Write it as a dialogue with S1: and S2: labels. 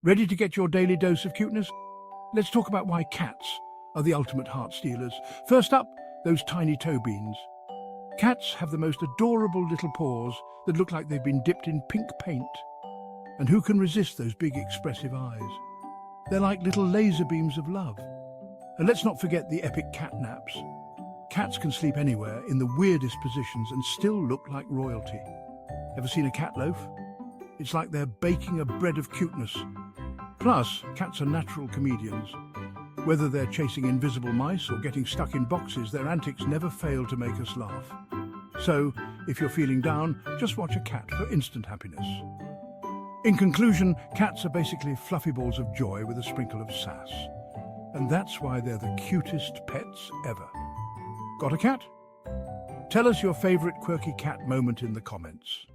S1: Ready to get your daily dose of cuteness? Let's talk about why cats are the ultimate heart stealers. First up, those tiny toe beans. Cats have the most adorable little paws that look like they've been dipped in pink paint. And who can resist those big expressive eyes? They're like little laser beams of love. And let's not forget the epic cat naps. Cats can sleep anywhere in the weirdest positions and still look like royalty. Ever seen a cat loaf? It's like they're baking a bread of cuteness. Plus, cats are natural comedians. Whether they're chasing invisible mice or getting stuck in boxes, their antics never fail to make us laugh. So, if you're feeling down, just watch a cat for instant happiness. In conclusion, cats are basically fluffy balls of joy with a sprinkle of sass. And that's why they're the cutest pets ever. Got a cat? Tell us your favorite quirky cat moment in the comments.